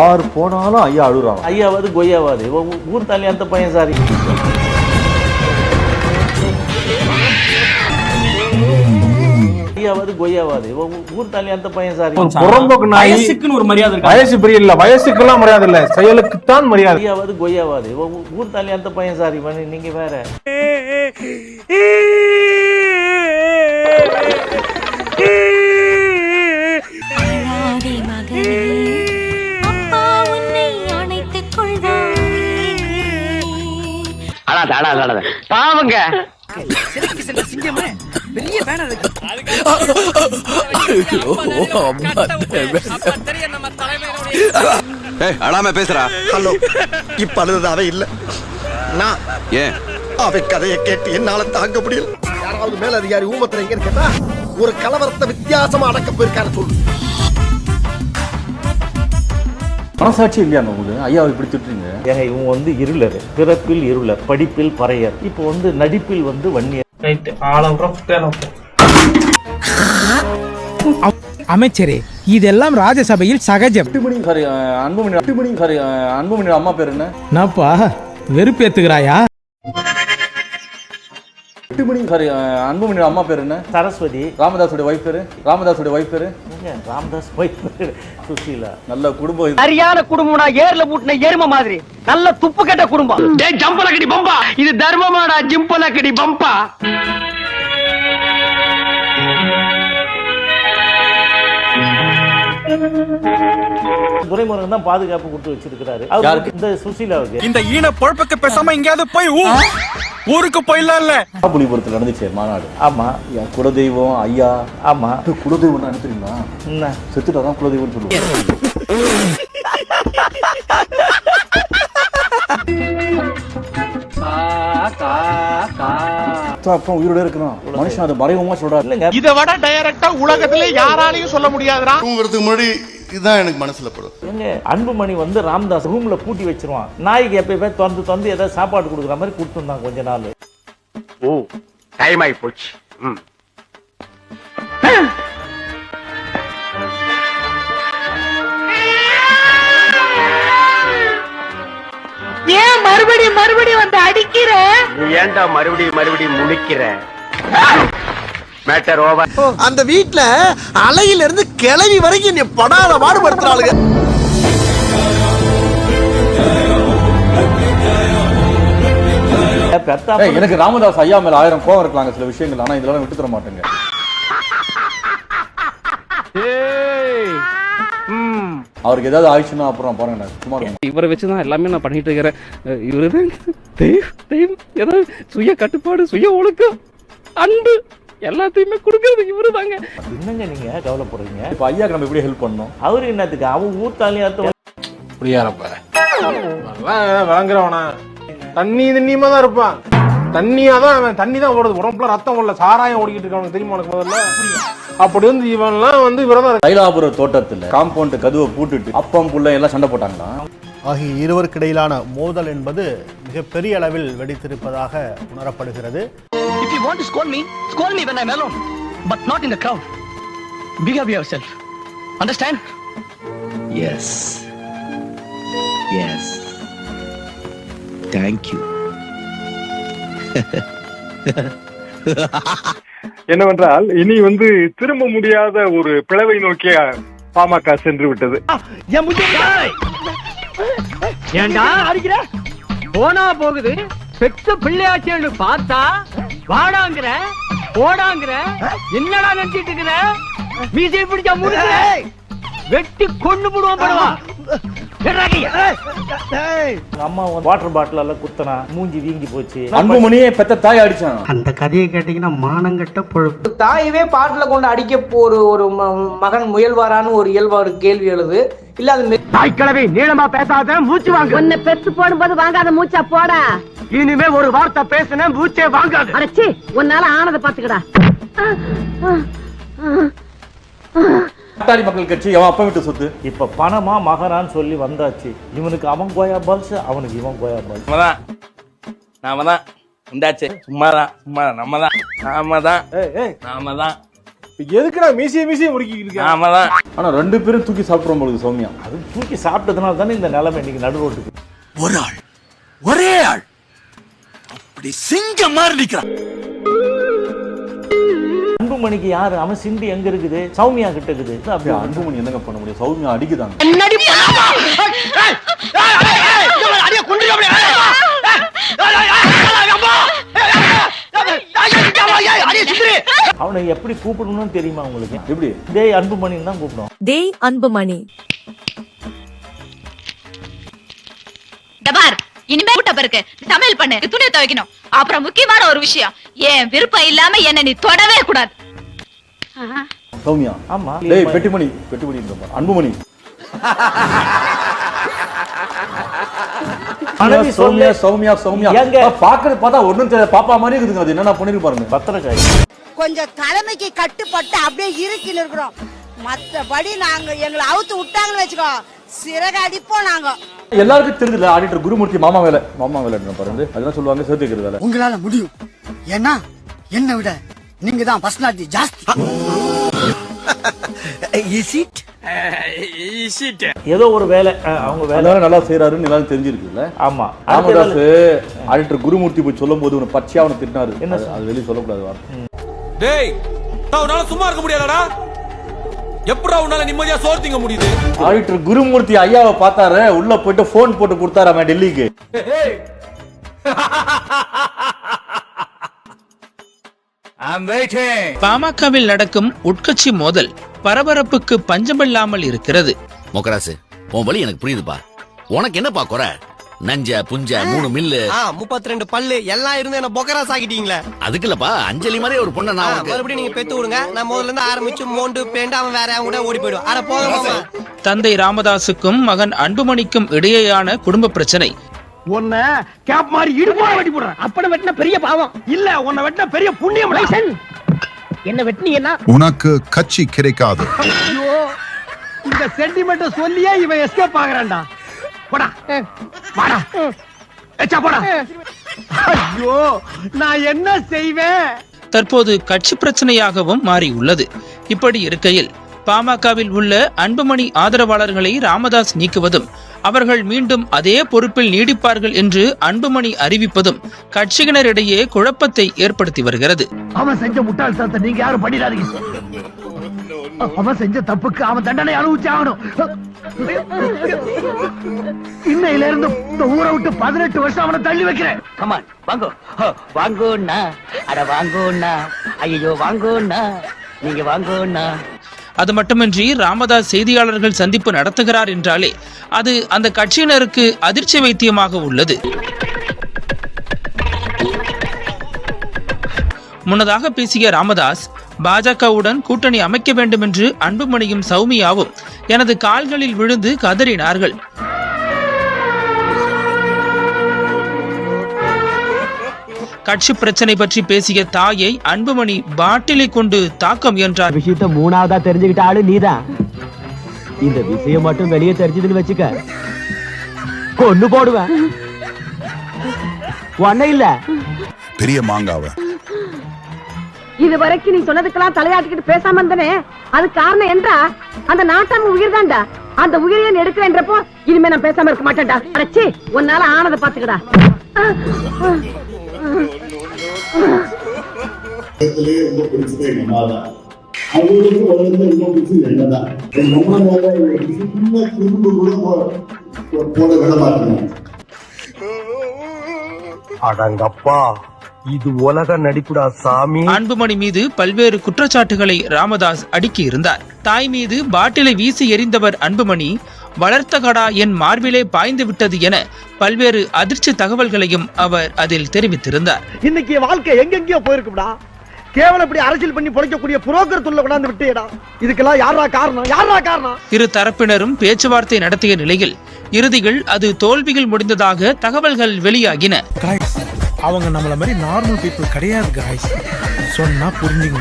யார் போனாலும் ஐயா அழுறாங்க. ஐயாவது கொய்யாவாது ஊர் தாலி அந்த பையன் சாரி. ஐயாவது கொய்யாவாது ஊர் தாலி அந்த பையன் சாரி. வயசுக்குன்னு ஒரு மரியாதை இருக்கு. வயசு பெரிய இல்ல, வயசுக்கெல்லாம் மரியாதை இல்ல, செயலுக்குத்தான் மரியாதை. ஐயாவது கொய்யாவாது ஊர் தாலி அந்த பையன் சாரி. நீங்க வேற பாவங்க அழாம பேசுறா. ஹலோ, இப்ப அழுதாவே இல்ல, நான் ஏன் அவை கதையை கேட்டு என்னால தாங்க முடியல. யாராவது மேல அதிகாரி ஊமத்துல எங்க கேட்டா ஒரு கலவரத்தை வித்தியாசமா அடக்க போயிருக்காரு சொல்லு. மனசாட்சி இல்லையா உங்களுக்கு? ஐயா இப்படி திட்டுறீங்க. ஏங்க இவங்க வந்து இருளர், பிறப்பில் இருளர், படிப்பில் பறையர், இப்போ வந்து நடிப்பில் வந்து வன்னியர். அமைச்சரே, இதெல்லாம் ராஜசபையில் சகஜம். அன்புமணி அம்மா பேர் என்ன? நாப்பா வெறுப்பேத்துக்கிறாயா? அன்புமணி அம்மா பேர் என்ன? சரஸ்வதி. ராமதாஸோட வைஃப் பேரு? ராமதாஸோட வைஃப் பேரு? ராமதாஸ் வைஃப் பேரு சுசீலா. நல்ல குடும்பம். சரியான குடும்பம்டா, ஏர்ல பூட்டின எரும மாதிரி. நல்ல துப்பு கட்ட குடும்பம். டேய் ஜம்பலக்கடி பம்பா, இது தர்மமாடா ஜிம்பலக்கடி பம்பா. துரைமுருகன் தான் பாதுகாப்பு கொடுத்து வச்சிருக்காரு இந்த சுசீலாவுக்கு. இந்த ஈன பொழப்புக்கு பேசாம எங்கயாவது போய் ஊருக்கு போயிடலாம். இல்ல புலிபுரத்துல நடந்துச்சு மாநாடு. ஆமா, குலதெய்வம் ஐயா. ஆமா, குலதெய்வம் அனுப்புறீங்களா? என்ன செத்துட்டாதான் குலதெய்வம் சொல்லுவாங்க. உயிரோட இருக்கிறான் மனுஷன், அது மறைமுகமா சொல்றாரு. இதை விட டைரக்டா உலகத்திலே யாராலையும் சொல்ல முடியாதுடா. தூங்குறதுக்கு முன்னாடி இதுதான் எனக்கு மனசுல படும். அன்புமணி வந்து ராமதாஸ் ரூம்ல பூட்டி வச்சிருவான். நாய்க்கு எப்பயுமே திறந்து ஏதாவது சாப்பாடு கொடுக்குற மாதிரி கொடுத்துருந்தான் கொஞ்ச நாள். ஓ, டைம் ஆகி போச்சு. ஏன் மறுபடியும் வந்து அடிக்கிற? நீ ஏன்டா மறுபடியும் முழிக்கிற? Matter over. அந்த வீட்ல அலையில இருந்து கிளவி வரைக்கும் நீ படாத பாடுபடுத்துறாளுங்க. எனக்கு ராமதாஸ் ஐயா மேல 1000 கோவம் இருக்கலாங்க சில விஷயங்கள், ஆனா இதெல்லாம் விட்டு தர மாட்டேங்க. அவருக்கு ஏதாவது ஆயிடுச்சுன்னா அப்புறம் பாருங்க, சும்மா இவரை வச்சுதான் எல்லாமே நான் பண்ணிட்டு இருக்கிறேன். இவருதான் ஏதாவது சுய கட்டுப்பாடு, சுய ஒழுக்கம், அன்பு எல்லாத்தையுமே கொடுக்கறது இவரு தாங்க. என்னங்க நீங்க கவலைப்படுறீங்க? இப்ப ஐயாக்கு நம்ம எப்படி ஹெல்ப் பண்ணணும்? அவரு என்னத்துக்கு அவன் ஊர்த்தாலியாத்த புரியாரப்ப வழங்குறவனா தண்ணியமா தான் இருப்பான். தண்ணியாதான் அவன் தண்ணி தான் ஓடுது, உடம்புல ரத்தம் ஓடல, சாராயம் ஓடிக்கிட்டு இருக்காங்க தெரியுமா உனக்கு? முதல்ல அப்படி வந்து இவன்லாம் வந்து விரதம். தைலாபுர தோட்டத்துல காம்பவுண்ட் கதவை பூட்டுட்டு அப்பம் புள்ள எல்லாம் சண்டை போட்டாங்களா? ஆகிய இருவருக்கு இடையிலான மோதல் என்பது மிகப்பெரிய அளவில் வெடித்திருப்பதாக உணரப்படுகிறது. If you want to scold me when I'm alone, but not in the crowd. Behave yourself. Understand? Yes. Thank you. என்னவென்றால் இனி வந்து திரும்ப முடியாத ஒரு பிளவை நோக்கிய பாமக சென்று விட்டது. ஏண்டா அடிக்கிற? போனா போகுது, பெத்த பிள்ளையாச்சேன்னு பார்த்தா வாடாங்கிற போடாங்கிற. என்னடா நினைச்சிட்டு இருக்கிற? மீசை பிடிச்சா முடிக்கிற, வெட்டி கொண்டு போடுவோம். படுவா அம்மா வாட்டர் பாட்டில் எல்லாம் குத்தனா மூஞ்சி வீங்கி போச்சு. அன்புமணியே பெத்த தாய் அடிச்சான். அந்த கதையை கேட்டீங்கன்னா மானங்கட்ட பொழுது. தாயவே பாட்டில கொண்டு அடிக்க ஒரு மகன் முயல்வாரான்னு ஒரு இயல்பாரு கேள்வி எழுது. இல்ல அது தாய்க்கிழவி நீளமா பேசாத, மூச்சு வாங்க. உன்னை பெத்து போடும்போது வாங்காத மூச்சா போடா. இனிமே ஒரு வார்த்தை பேசுன மூச்சே வாங்காது. அடச்சி, உன்னால ஆனதை பாத்துக்கடா. பாட்டாளி மக்கள் கட்சி அவன் அப்பா விட்டு சொத்து. இப்ப பணமா மகரான்னு சொல்லி வந்தாச்சு. இவனுக்கு அவன் கோயா பால்ஸ், அவனுக்கு இவன் கோயா பால்ஸ். நாம தான் உண்டாச்சு. சும்மாதான் நம்ம தான். எதுக்குடா மீசிய முடிக்கிட்டு இருக்கேன்? ஆமாதான். ஆனா 2 பேரும் தூக்கி சாப்பிடுறோம் பொழுது சௌமியா. அது தூக்கி சாப்பிட்டதுனால தானே இந்த நிலைமை இன்னைக்கு நடு ரோட்டுக்கு. ஒரு ஆள் ஒரே ஆள் அப்படி சிங்கம் மாதிரி நிக்கிறான். அன்புமணிக்கு யாரு அவன் சிண்டி எங்க இருக்குது? சௌமியா கிட்ட இருக்குது. அப்படியே அன்புமணி என்னங்க பண்ண முடியும்? சௌமியா அடிக்குதாங்க. அவனை எப்படி கூப்பிடணும்னு தெரியுமா உங்களுக்கு? எப்படி? டேய் அன்புமணின்னு தான் கூப்பிடும். டேய் அன்புமணி. டபார் இனிமே கூட்ட பிறகு சமையல் பண்ணு, துணியை துவைக்கணும். அப்புறம் முக்கியமான ஒரு விஷயம், என் விருப்பம் இல்லாம என்ன நீ தொடவே கூடாது. சௌமியா. ஆமா. டேய் பெட்டிமணி அன்புமணி. சௌமியா சௌமியா சௌமியா பாக்குறது பார்த்தா ஒண்ணும் தெரியல, பாப்பா மாதிரி இருக்குதுங்க. அது என்ன பண்ணிருக்கு பாருங்க. பத்திரக்காய். கொஞ்சம் தலைமைக்கு கட்டுப்பட்டு அப்படியே இருக்கில இருக்கிறோம். மத்தபடி நாங்க எங்களை அவுத்து விட்டாங்கன்னு வச்சுக்கோ, சிறகு அடிப்போம் நாங்க. எல்லாருக்கும் தெரிஞ்சல ஆடிட்டர் குருமூர்த்தி மாமா வேலை பாருங்க. அதெல்லாம் சொல்லுவாங்க சேர்த்து வைக்கிற வேலை. உங்களால முடியும், ஏன்னா என்னை விட நீங்க தான் பர்சனாலிட்டி ஜாஸ்தி. ஏதோ ஒரு வேலை அவங்க வேலை நல்லா செய்யறாருன்னு எல்லாரும் தெரிஞ்சிருக்குல்ல. ஆமா. ராமதாஸ் ஆடிட்டர் குருமூர்த்தி போய் சொல்லும் போது உன்னை பச்சையா அவனை திட்டினாரு. என்ன அது வெளியே சொல்லக்கூடாது வார்த்தை. டேய் உன்னால சும்மா இருக்க முடியாதடா. எப்படா உன்னால நிம்மதியா சோறு திங்க முடியுது? ஆடிட்டர் குருமூர்த்தி ஐயாவை பார்த்தாரு, உள்ள போயிட்டு போன் போட்டு கொடுத்தாரு அவன் டெல்லிக்கு. பாமகவில் நடக்கும் உட்கட்சி மோதல் பரபரப்புக்கு பஞ்சமில்லாமல் இருக்கிறது. மொக்கராசு உன் வழி எனக்கு புரியுதுப்பா. உனக்கு என்னப்பா குறை? நஞ்ச புஞ்ச 3 மில்லு 32 பல்லு எல்லாம் இருந்து என்ன பொக்கராஸ் ஆகிட்டீங்களே. அதுக்கு இல்லப்பா, அஞ்சலி மாதிரி ஒரு பொண்ணை நான் மறுபடியும் நீங்க பெத்து விடுங்க. நான் முதல்ல இருந்து ஆரம்பிச்சு மோண்டு பேண்டு அவன் வேற கூட ஓடி போயிடும். அட போக. தந்தை ராமதாசுக்கும் மகன் அன்புமணிக்கும் இடையேயான குடும்ப பிரச்சனை உன்னை கேப் மாதிரி இடுப்பா வெட்டி போடுறேன். அப்பட வெட்டின பெரிய பாவம் இல்ல, உன்னை வெட்டின பெரிய புண்ணியம். என்ன வெட்டினீங்கன்னா உனக்கு கட்சி கிடைக்காது. ஐயோ, இந்த சென்டிமெண்ட் சொல்லியே இவன் எஸ்கேப் ஆகுறான்டா. போடா வாடா எச்சா போடா. ஐயோ நான் என்ன செய்வேன்? தற்போது கட்சி பிரச்சனையாகவும் மாறியுள்ளது. இப்படி இருக்கையில் பாமகவில் உள்ள அன்புமணி ஆதரவாளர்களை ராமதாஸ் நீக்குவதும் அவர்கள் மீண்டும் அதே பொறுப்பில் நீடிப்பார்கள் என்று அன்புமணி அறிவிப்பதும் கட்சியினரிடையே குழப்பத்தை ஏற்படுத்தி வருகிறது. அவன் செஞ்ச முட்டாள்தனத்தை நீங்க யாரும் பண்ணிடாதீங்க. அவன் செஞ்ச தப்புக்கு அவன் தண்டனை அனுபவிச்சு ஆகணும். இன்னையில இருந்து இந்த ஊரை விட்டு 18 வருஷம் அவனை தள்ளி வைக்கிறேன். கமான் வாங்கோ வாங்கோண்ணா. அட வாங்கோண்ணா. ஐயோ வாங்கோண்ணா, நீங்க வாங்கோண்ணா. அது மட்டுமின்றி ராமதாஸ் செய்தியாளர்கள் சந்திப்பு நடத்துகிறார் என்றாலே அது அந்த கட்சியினருக்கு அதிர்ச்சி வைத்தியமாக உள்ளது. முன்னதாக பேசிய ராமதாஸ் பாஜகவுடன் கூட்டணி அமைக்க வேண்டும் என்று அன்புமணியும் சௌமியாவும் எனது கால்களில் விழுந்து கதறினார்கள். கட்சி பிரச்சனை பற்றி பேசிய தாயை அன்புமணி பாட்டிலை கொண்டு தாக்க முயன்றார். விஷயத்த 3ஆவதா தெரிஞ்சுக்கிட்ட ஆளு நீதான். இந்த விஷயம் மட்டும் வெளியே தெரிஞ்சதுன்னு வச்சுக்க, கொண்டு போடுவேன். ஒன்ன இல்ல பெரிய மாங்காவ. இது வரைக்கும் நீ சொன்னதுக்கெல்லாம் தலையாட்டிக்கிட்டு பேசாம இருந்தனே, அது காரணம் என்றா அந்த நாட்டாம உயிர் தான்டா. அந்த உயிரை எடுக்கிறேன்றப்போ இனிமே நான் பேசாம இருக்க மாட்டேன்டா. அடச்சி, உன்னால ஆனதை பாத்துக்கடா. அடங்கப்பா, இது உலக நடிப்புடா சாமி. அன்புமணி மீது பல்வேறு குற்றச்சாட்டுகளை ராமதாஸ் அடுக்கி இருந்தார். தாய் மீது பாட்டிலை வீசி எறிந்தவர் அன்புமணி, வளர்த்த கடா என் மார்பிலே பாய்ந்து விட்டது என பல்வேறு அதிர்ச்சி தகவல்களையும் அவர் அதில் தெரிவித்திருந்தார். இன்னைக்கு வாழ்க்கை எங்கெங்கயோ போயிருக்குடா. கேவலம் இப்படி அரசியல் பண்ணி பொழைக்கக்கூடிய புரோக்கர் துள்ள கொண்டாந்து விட்டேடா. இதுக்கெல்லாம் யாரா காரணம்? இரு தரப்பினரும் பேச்சுவார்த்தை நடத்திய நிலையில் இறுதியில் அது தோல்வியில் முடிந்ததாக தகவல்கள் வெளியாகின. அவங்க நம்மள மாதிரி நார்மல் பீப்புள் கிடையாது गाइस. சொன்னா புரிஞ்சுங்க.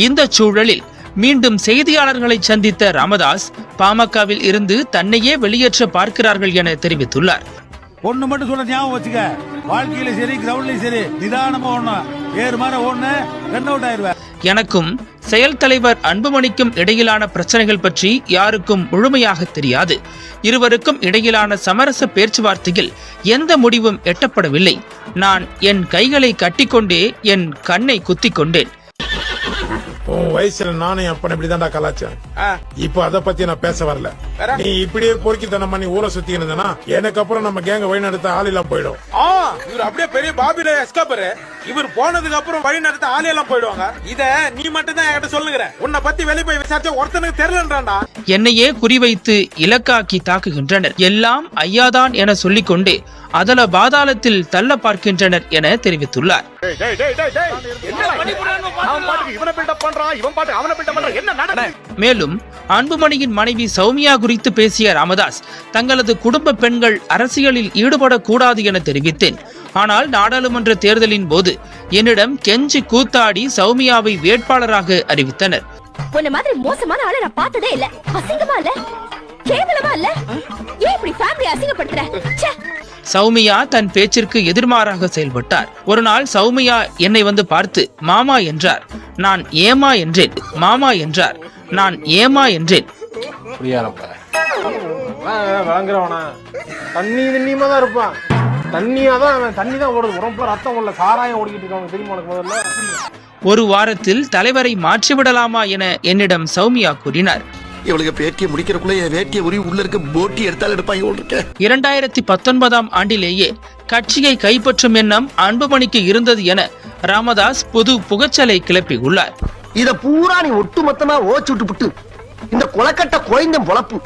இந்த சூழலில் மீண்டும் செய்தியாளர்களை சந்தித்த ராமதாஸ் பாமகவில் இருந்து தன்னையே வெளியேற்ற பார்க்கிறார்கள் என தெரிவித்துள்ளார். ஒண்ணு மட்டும் சொல்ல ஞாபகம் வச்சுக்க, வாழ்க்கையில சரி கிரவுண்ட்லயும் சரி நிதானமா ஓடணும். எனக்கும் செயல் தலைவர் அன்புமணிக்கும் இடையிலான பிரச்சனைகள் பற்றி யாருக்கும் முழுமையாக தெரியாது. இருவருக்கும் இடையிலான சமரச பேச்சுவார்த்தையில் எந்த முடிவும் எட்டப்படவில்லை. நான் என் கைகளை கட்டிக்கொண்டே என் கண்ணை குத்திக் கொண்டேன். உன் வயசுல நானும் அப்ப இப்படிதான்டா கலாச்சேன். இப்ப அத பத்தி நான் பேச வரல. நீ இப்படியே பொறுக்கித்தனம் பண்ணி ஊரை சுத்தி இருந்தனா எனக்கு அப்புறம் நம்ம கேங்க வழி நடத்த ஆள் எல்லாம் போயிடும். இவர் அப்படியே பெரிய பாபில எஸ்கேப்பர். இவர் போனதுக்கு அப்புறம் வழி நடத்த ஆள் எல்லாம் போயிடுவாங்க. இத நீ மட்டும் தான் என்கிட்ட சொல்லுங்க. உன்னை பத்தி வெளியே போய் விசாரிச்சா ஒருத்தனுக்கு தெரியலன்றான்டா. என்னையே குறிவைத்து இலக்காக்கி தாக்குகின்றனர். எல்லாம் ஐயாதான் என சொல்லிக்கொண்டே அதல பாதாளத்தில் தள்ள பார்க்கின்றனர் என தெரிவித்துள்ளார். மேலும் அன்புமணியின் மனைவி சௌமியா குறித்து பேசிய ராமதாஸ், தங்களது குடும்ப பெண்கள் அரசியலில் ஈடுபடக்கூடாது என தெரிவித்தேன். ஆனால் நாடாளுமன்ற தேர்தலின் போது என்னிடம் கெஞ்சி கூத்தாடி சௌமியாவை வேட்பாளராக அறிவித்தனர். உன்ன மாதிரி மோசமான ஆளை நான் பார்த்ததே இல்ல. அசிங்கமா இல்ல, கேவலமா இல்ல. ஏன் இப்படி ஃபேமிலி அசிங்கப்படுத்துற? சௌமியா தன் பேச்சிற்கு எதிர்மாறாக செயல்பட்டார். ஒரு நாள் சௌமியா என்னை வந்து பார்த்து மாமா என்றார். நான் ஏமா என்றேன். மாமா என்றார். நான் ஏமா என்றேன். வழங்குறவனா தண்ணியமா தான் இருப்பான். தண்ணியாதான் அவன் தண்ணி தான் ஓடுது. உடம்புல ரத்தம் உள்ள சாராயம் ஓடிக்கிட்டு இருக்காங்க தெரியுமா உனக்கு முதல்ல? ஒரு வாரத்தில் தலைவரை மாற்றிவிடலாமா என என்னிடம் சௌமியா கூறினார். இவளுக்கு பேட்டியை முடிக்கிறக்குள்ள என் வேட்டியை உரி உள்ள இருக்க போட்டி எடுத்தால் எடுப்பாங்க. 2019 ஆண்டிலேயே கட்சியை கைப்பற்றும் எண்ணம் அன்புமணிக்கு இருந்தது என ராமதாஸ் புது புகச்சலை கிளப்பியுள்ளார். இத பூரா நீ ஒட்டுமொத்தமா ஓச்சு விட்டு இந்த குளக்கட்ட குறைந்தும் பொழப்பு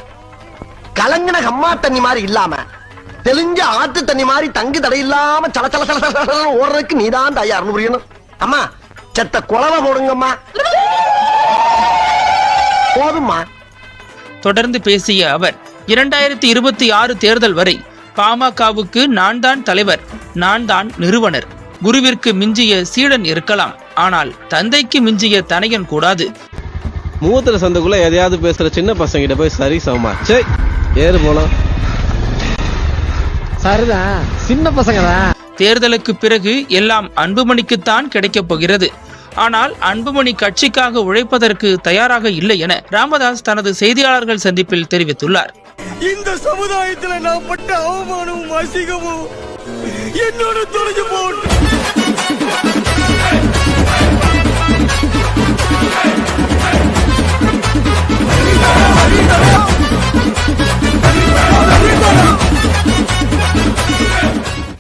கலங்கின அம்மா தண்ணி மாதிரி இல்லாம தெளிஞ்ச ஆத்து தண்ணி மாதிரி தங்கு தடை இல்லாம சல சல சல ஓடுறதுக்கு நீதான் தயார்னு புரியணும். அம்மா செத்த குளவை போடுங்கம்மா, போதும்மா. தொடர்ந்து பேசிய அவர் 2026 தேர்தல் வரை பாமகவுக்கு நான் தான் தலைவர், நான் தான் நிறுவனர். குருவிற்கு மிஞ்சிய சீடன் இருக்கலாம், ஆனால் தந்தைக்கு மிஞ்சிய தனையன் கூடாது. மூத்திர சந்தைக்குள்ள எதையாவது பேசுற சின்ன பசங்க கிட்ட போய் சரி சமமா சே ஏறு போலாம். சரிதான், சின்ன பசங்க தான். தேர்தலுக்கு பிறகு எல்லாம் அன்புமணிக்குத்தான் கிடைக்கப் போகிறது. ஆனால் அன்புமணி கட்சிக்காக உழைப்பதற்கு தயாராக இல்லை என ராமதாஸ் தனது செய்தியாளர்கள் சந்திப்பில் தெரிவித்துள்ளார். இந்த சமுதாயத்துல நான் பட்ட அவமானமும் அசிங்கமும் என்னோட தொலைஞ்சு போட்டு